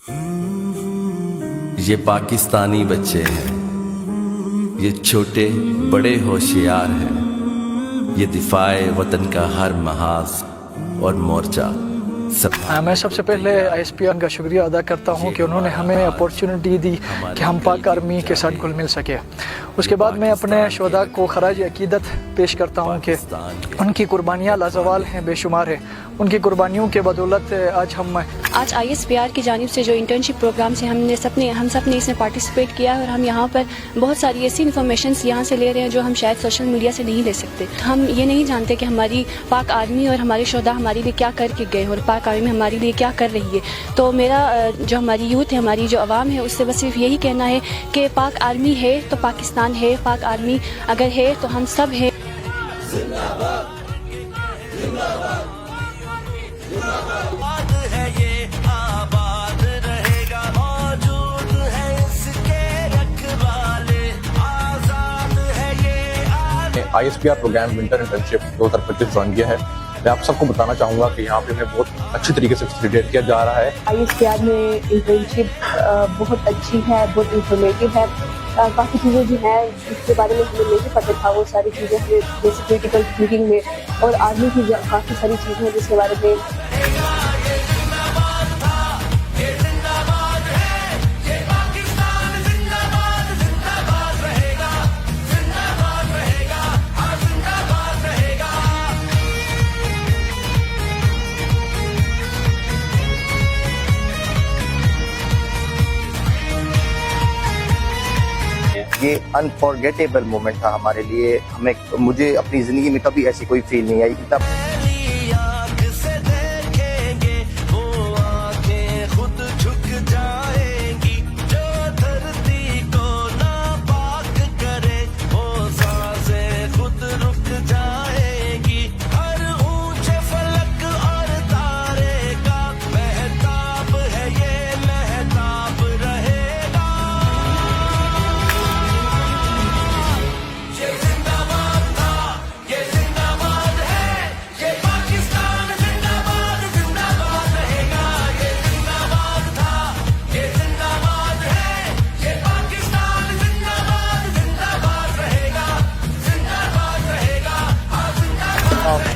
ये पाकिस्तानी बच्चे हैं, ये छोटे बड़े होशियार हैं, ये दिफाए वतन का हर महाज और मोर्चा सब। मैं सबसे पहले ISPR का शुक्रिया अदा करता हूं कि उन्होंने हमें अपॉर्चुनिटी दी कि हम पाक आर्मी के साथ घुल मिल सके। उसके बाद मैं अपने शोधा को खराज अकीदत पेश करता हूं कि उनकी कुर्बानियाँ लाजवाल हैं, बेशुमार हैं। उनकी कुर्बानियों के बदौलत आज ISPR की जानिब से जो इंटर्नशिप प्रोग्राम से हम सब ने इसमें पार्टिसिपेट किया और हम यहाँ पर बहुत सारी ऐसी इन्फॉर्मेशन यहाँ से ले रहे हैं जो हम शायद सोशल मीडिया से नहीं ले सकते। हम ये नहीं जानते कि हमारी पाक आर्मी और हमारे शोधा हमारे लिए क्या करके गए और पाक आर्मी हमारे लिए क्या कर रही है। तो मेरा जो हमारी यूथ है, हमारी जो आवाम है, उससे बस सिर्फ यही कहना है कि पाक आर्मी है तो पाकिस्तान है, पाक आर्मी अगर है तो हम सब है। ISPR programme winter internship 2025 join किया है। मैं आप सबको बताना चाहूँगा कि यहाँ पे हमें बहुत अच्छी तरीके से फैसिलिटेट किया जा रहा है। ISPR में इंटर्नशिप बहुत अच्छी है, बहुत इंफॉर्मेटिव है। काफ़ी चीज़ें जो हैं जिसके बारे में हमें नहीं पता था, वो सारी चीज़ें हमें जैसे क्रिटिकल थिंकिंग में और आर्मी की काफ़ी सारी चीज़ें हैं जिसके बारे में। ये अनफॉरगेटेबल मोमेंट था हमारे लिए। मुझे अपनी जिंदगी में कभी ऐसी कोई फील नहीं आई। तब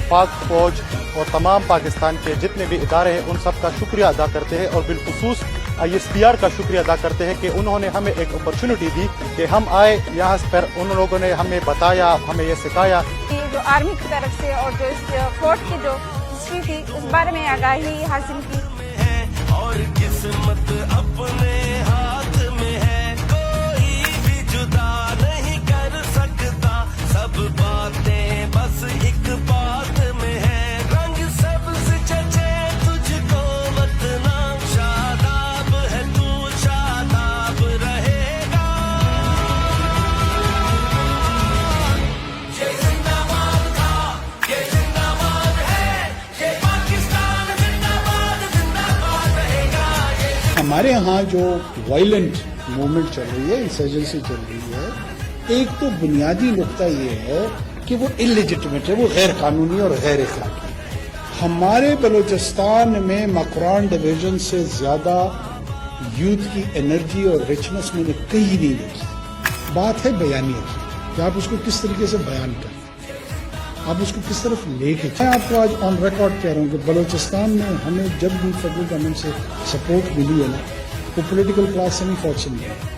पाक फौज और तमाम पाकिस्तान के जितने भी इदारे हैं उन सब का शुक्रिया अदा करते हैं और बिलखुसूस ISPR का शुक्रिया अदा करते हैं कि उन्होंने हमें एक अपॉर्चुनिटी दी कि हम आए यहाँ पर। उन लोगों ने हमें बताया, हमें ये सिखाया। जो आर्मी की तरफ से और जो इस फोर्ट की जो हिस्ट्री थी उस बारे में आगाही हासिल की। और किस्मत अपने हाथ में है, कोई भी जुदा नहीं कर सकता। सब बातें बस एक बात में है, रंग सबसे जचे तुझको वतना। शादाब है तू, शादाब रहेगा। ये जिंदाबाद था, ये जिंदाबाद है, ये पाकिस्तान जिंदाबाद, जिंदाबाद रहेगा। हमारे यहाँ जो वायलेंट मूवमेंट चल रही है, इंसर्जेंसी चल रही है, एक तो बुनियादी नुकता ये है कि वो इलिजिटिमेट है, वो गैर कानूनी और गैर अखलाकी। हमारे बलूचिस्तान में मकरान डिवीजन से ज्यादा यूथ की एनर्जी और रिचनेस मैंने कहीं नहीं देखी। बात है बयानियत कि आप उसको किस तरीके से बयान करें, आप उसको किस तरफ लेके। मैं आपको आज ऑन रिकॉर्ड कह रहा हूँ कि बलूचिस्तान में हमें जब भी फेडरल गवर्नमेंट से सपोर्ट मिली है ना, वो पॉलिटिकल क्लास से नहीं, फौज से नहीं है।